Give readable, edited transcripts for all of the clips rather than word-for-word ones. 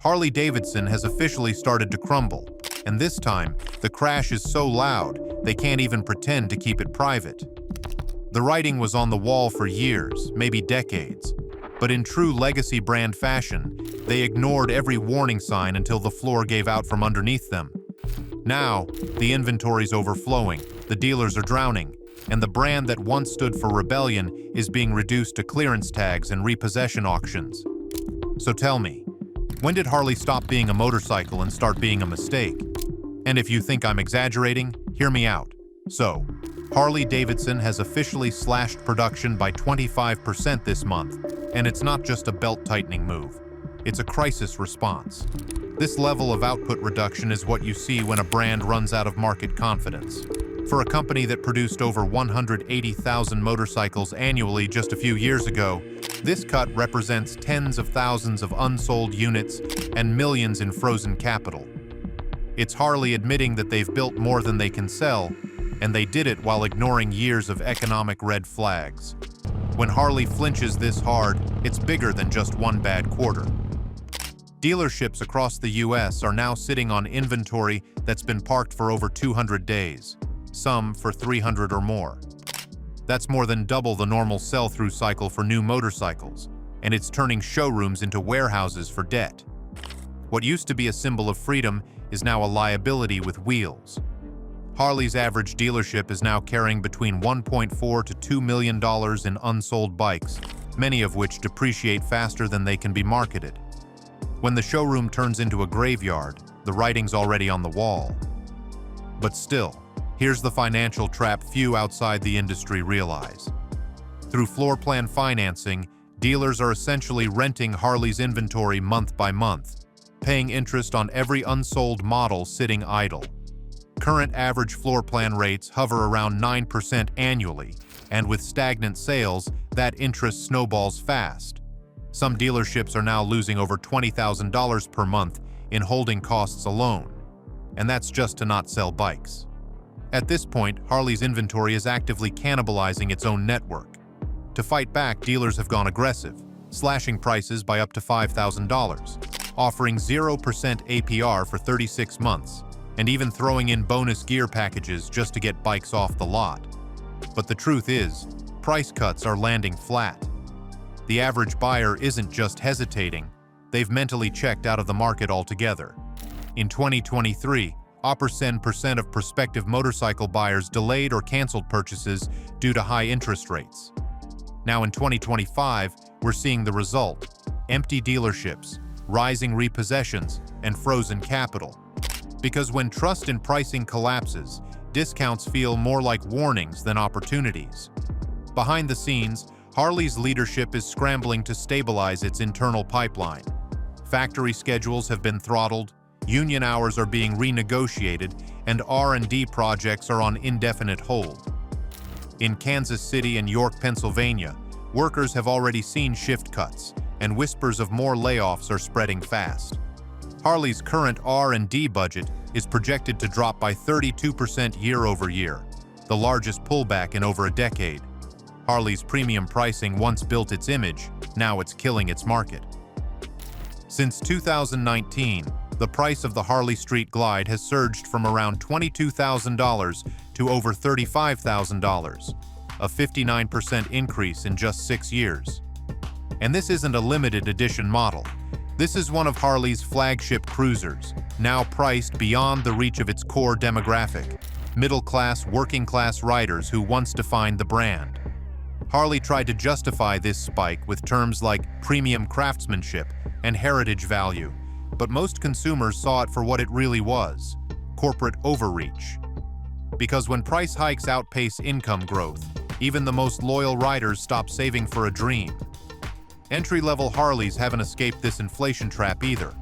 Harley-Davidson has officially started to crumble, and this time, the crash is so loud, they can't even pretend to keep it private. The writing was on the wall for years, maybe decades, but in true legacy brand fashion, they ignored every warning sign until the floor gave out from underneath them. Now, the inventory's overflowing, the dealers are drowning, and the brand that once stood for rebellion is being reduced to clearance tags and repossession auctions. So tell me, when did Harley stop being a motorcycle and start being a mistake? And if you think I'm exaggerating, hear me out. So, Harley-Davidson has officially slashed production by 25% this month, and it's not just a belt-tightening move. It's a crisis response. This level of output reduction is what you see when a brand runs out of market confidence. For a company that produced over 180,000 motorcycles annually just a few years ago, this cut represents tens of thousands of unsold units and millions in frozen capital. It's Harley admitting that they've built more than they can sell, and they did it while ignoring years of economic red flags. When Harley flinches this hard, it's bigger than just one bad quarter. Dealerships across the US are now sitting on inventory that's been parked for over 200 days, some for 300 or more. That's more than double the normal sell-through cycle for new motorcycles, and it's turning showrooms into warehouses for debt. What used to be a symbol of freedom is now a liability with wheels. Harley's average dealership is now carrying between $1.4 to $2 million in unsold bikes, many of which depreciate faster than they can be marketed. When the showroom turns into a graveyard, the writing's already on the wall. But still, here's the financial trap few outside the industry realize. Through floor plan financing, dealers are essentially renting Harley's inventory month by month, paying interest on every unsold model sitting idle. Current average floor plan rates hover around 9% annually, and with stagnant sales, that interest snowballs fast. Some dealerships are now losing over $20,000 per month in holding costs alone, and that's just to not sell bikes. At this point, Harley's inventory is actively cannibalizing its own network. To fight back, dealers have gone aggressive, slashing prices by up to $5,000, offering 0% APR for 36 months, and even throwing in bonus gear packages just to get bikes off the lot. But the truth is, price cuts are landing flat. The average buyer isn't just hesitating, they've mentally checked out of the market altogether. In 2023, % of prospective motorcycle buyers delayed or canceled purchases due to high interest rates. Now in 2025, we're seeing the result: empty dealerships, rising repossessions, and frozen capital. Because when trust in pricing collapses, discounts feel more like warnings than opportunities. Behind the scenes, Harley's leadership is scrambling to stabilize its internal pipeline. Factory schedules have been throttled, union hours are being renegotiated, and R&D projects are on indefinite hold. In Kansas City and York, Pennsylvania, workers have already seen shift cuts, and whispers of more layoffs are spreading fast. Harley's current R&D budget is projected to drop by 32% year over year, the largest pullback in over a decade. Harley's premium pricing once built its image, now it's killing its market. Since 2019, the price of the Harley Street Glide has surged from around $22,000 to over $35,000, a 59% increase in just 6 years. And this isn't a limited edition model. This is one of Harley's flagship cruisers, now priced beyond the reach of its core demographic, middle-class, working-class riders who once defined the brand. Harley tried to justify this spike with terms like premium craftsmanship and heritage value, but most consumers saw it for what it really was: corporate overreach. Because when price hikes outpace income growth, even the most loyal riders stop saving for a dream. Entry-level Harleys haven't escaped this inflation trap either.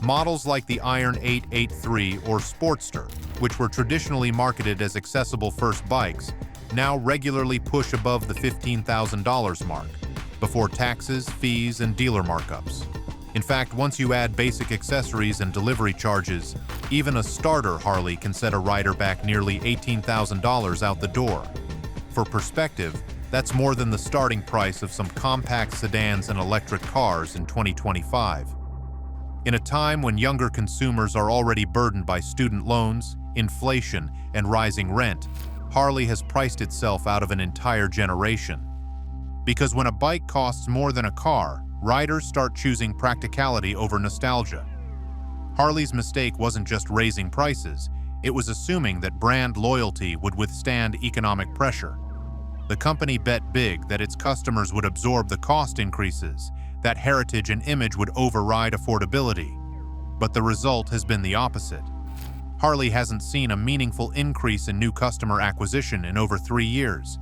Models like the Iron 883 or Sportster, which were traditionally marketed as accessible first bikes, now regularly push above the $15,000 mark, before taxes, fees, and dealer markups. In fact, once you add basic accessories and delivery charges, even a starter Harley can set a rider back nearly $18,000 out the door. For perspective, that's more than the starting price of some compact sedans and electric cars in 2025. In a time when younger consumers are already burdened by student loans, inflation, and rising rent, Harley has priced itself out of an entire generation. Because when a bike costs more than a car, riders start choosing practicality over nostalgia. Harley's mistake wasn't just raising prices, it was assuming that brand loyalty would withstand economic pressure. The company bet big that its customers would absorb the cost increases, that heritage and image would override affordability. But the result has been the opposite. Harley hasn't seen a meaningful increase in new customer acquisition in over 3 years.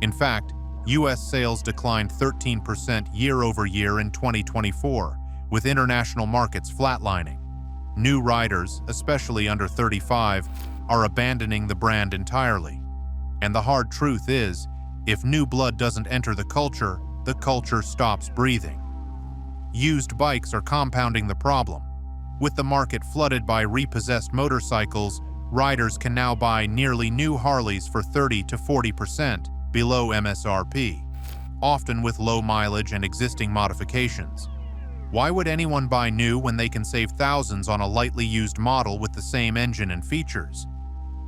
In fact, U.S. sales declined 13% year-over-year in 2024, with international markets flatlining. New riders, especially under 35, are abandoning the brand entirely. And the hard truth is, if new blood doesn't enter the culture stops breathing. Used bikes are compounding the problem. With the market flooded by repossessed motorcycles, riders can now buy nearly new Harleys for 30 to 40% below MSRP, often with low mileage and existing modifications. Why would anyone buy new when they can save thousands on a lightly used model with the same engine and features?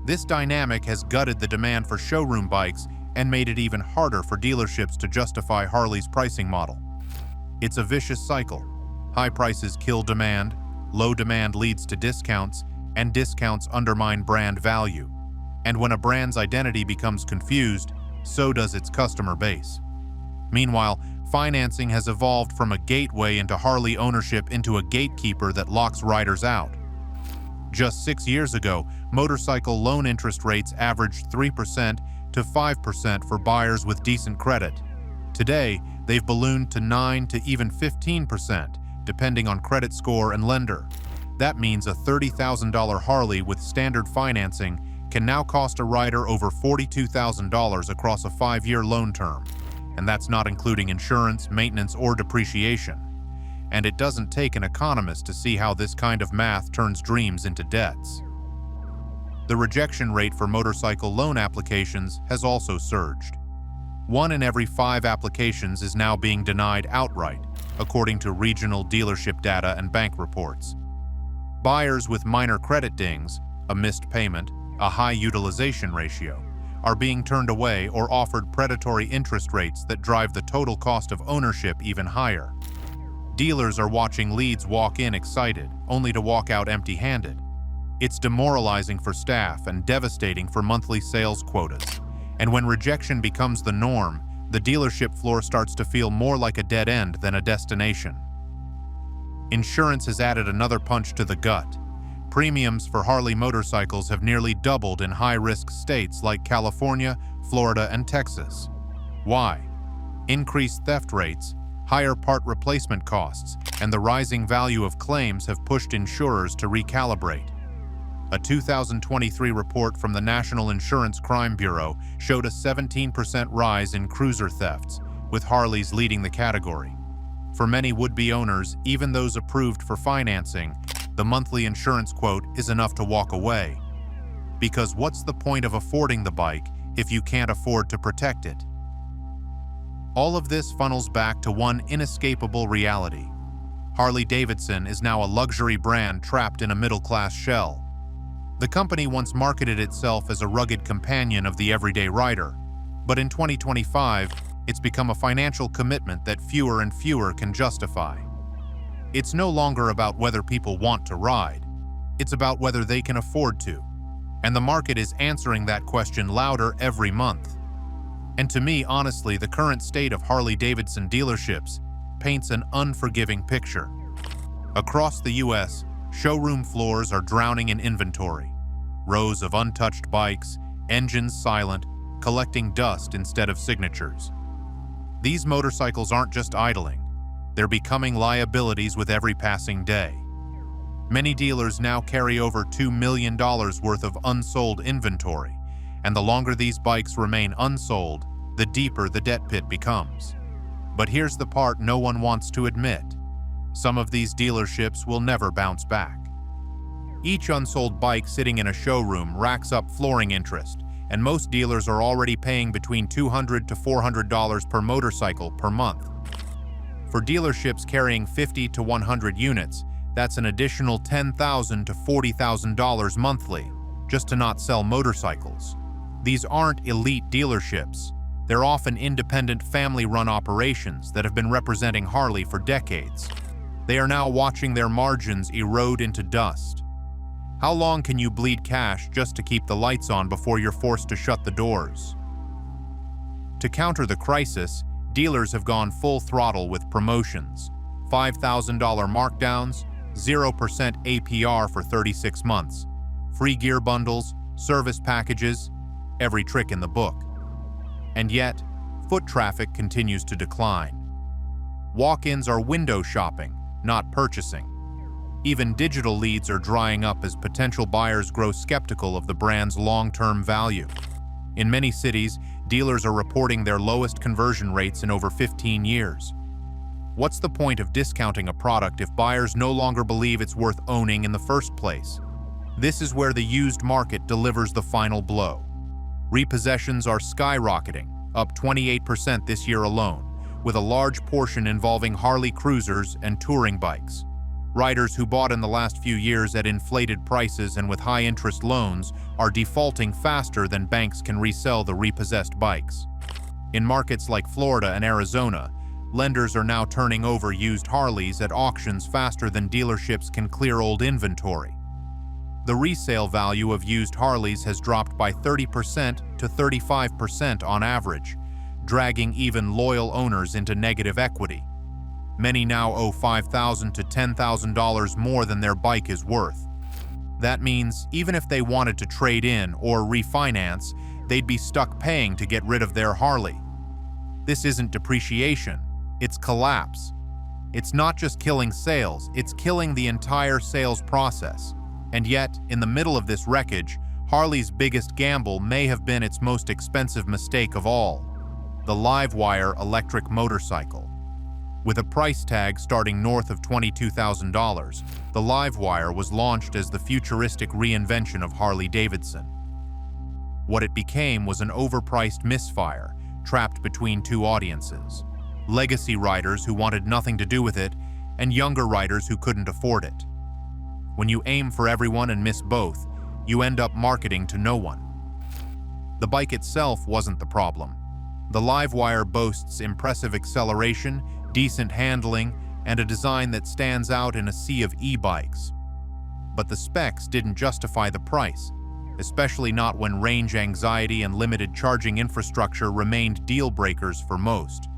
This dynamic has gutted the demand for showroom bikes and made it even harder for dealerships to justify Harley's pricing model. It's a vicious cycle. High prices kill demand, low demand leads to discounts, and discounts undermine brand value. And when a brand's identity becomes confused, so does its customer base. Meanwhile, financing has evolved from a gateway into Harley ownership into a gatekeeper that locks riders out. Just 6 years ago, motorcycle loan interest rates averaged 3% to 5% for buyers with decent credit. Today, they've ballooned to 9 to even 15%, depending on credit score and lender. That means a $30,000 Harley with standard financing can now cost a rider over $42,000 across a 5-year loan term. And that's not including insurance, maintenance, or depreciation. And it doesn't take an economist to see how this kind of math turns dreams into debts. The rejection rate for motorcycle loan applications has also surged. 1 in every 5 applications is now being denied outright, according to regional dealership data and bank reports. Buyers with minor credit dings, a missed payment, a high utilization ratio, are being turned away or offered predatory interest rates that drive the total cost of ownership even higher. Dealers are watching leads walk in excited, only to walk out empty-handed. It's demoralizing for staff and devastating for monthly sales quotas. And when rejection becomes the norm, the dealership floor starts to feel more like a dead end than a destination. Insurance has added another punch to the gut. Premiums for Harley motorcycles have nearly doubled in high-risk states like California, Florida, and Texas. Why? Increased theft rates, higher part replacement costs, and the rising value of claims have pushed insurers to recalibrate. A 2023 report from the National Insurance Crime Bureau showed a 17% rise in cruiser thefts, with Harleys leading the category. For many would-be owners, even those approved for financing, the monthly insurance quote is enough to walk away. Because what's the point of affording the bike if you can't afford to protect it? All of this funnels back to one inescapable reality. Harley-Davidson is now a luxury brand trapped in a middle-class shell. The company once marketed itself as a rugged companion of the everyday rider, but in 2025, it's become a financial commitment that fewer and fewer can justify. It's no longer about whether people want to ride. It's about whether they can afford to. And the market is answering that question louder every month. And to me, honestly, the current state of Harley-Davidson dealerships paints an unforgiving picture. Across the U.S., showroom floors are drowning in inventory. Rows of untouched bikes, engines silent, collecting dust instead of signatures. These motorcycles aren't just idling. They're becoming liabilities with every passing day. Many dealers now carry over $2 million worth of unsold inventory, and the longer these bikes remain unsold, the deeper the debt pit becomes. But here's the part no one wants to admit. Some of these dealerships will never bounce back. Each unsold bike sitting in a showroom racks up flooring interest, and most dealers are already paying between $200 to $400 per motorcycle per month. For dealerships carrying 50 to 100 units, That's an additional $10,000 to $40,000 monthly, just to not sell motorcycles. These aren't elite dealerships. They're often independent family-run operations that have been representing Harley for decades. They are now watching their margins erode into dust. How long can you bleed cash just to keep the lights on before you're forced to shut the doors? To counter the crisis, dealers have gone full throttle with promotions, $5,000 markdowns, 0% APR for 36 months, free gear bundles, service packages, every trick in the book. And yet, foot traffic continues to decline. Walk-ins are window shopping, not purchasing. Even digital leads are drying up as potential buyers grow skeptical of the brand's long-term value. In many cities, dealers are reporting their lowest conversion rates in over 15 years. What's the point of discounting a product if buyers no longer believe it's worth owning in the first place? This is where the used market delivers the final blow. Repossessions are skyrocketing, up 28% this year alone, with a large portion involving Harley cruisers and touring bikes. Riders who bought in the last few years at inflated prices and with high-interest loans are defaulting faster than banks can resell the repossessed bikes. In markets like Florida and Arizona, lenders are now turning over used Harleys at auctions faster than dealerships can clear old inventory. The resale value of used Harleys has dropped by 30% to 35% on average, dragging even loyal owners into negative equity. Many now owe $5,000 to $10,000 more than their bike is worth. That means even if they wanted to trade in or refinance, they'd be stuck paying to get rid of their Harley. This isn't depreciation, it's collapse. It's not just killing sales, it's killing the entire sales process. And yet, in the middle of this wreckage, Harley's biggest gamble may have been its most expensive mistake of all: the LiveWire electric motorcycle. With a price tag starting north of $22,000, the LiveWire was launched as the futuristic reinvention of Harley-Davidson. What it became was an overpriced misfire, trapped between two audiences: legacy riders who wanted nothing to do with it, and younger riders who couldn't afford it. When you aim for everyone and miss both, you end up marketing to no one. The bike itself wasn't the problem. The LiveWire boasts impressive acceleration, decent handling, and a design that stands out in a sea of e-bikes. But the specs didn't justify the price, especially not when range anxiety and limited charging infrastructure remained deal breakers for most.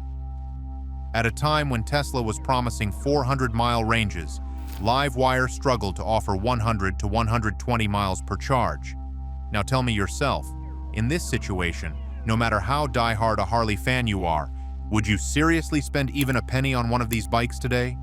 At a time when Tesla was promising 400-mile ranges, LiveWire struggled to offer 100 to 120 miles per charge. Now tell me yourself, in this situation, no matter how diehard a Harley fan you are, would you seriously spend even a penny on one of these bikes today?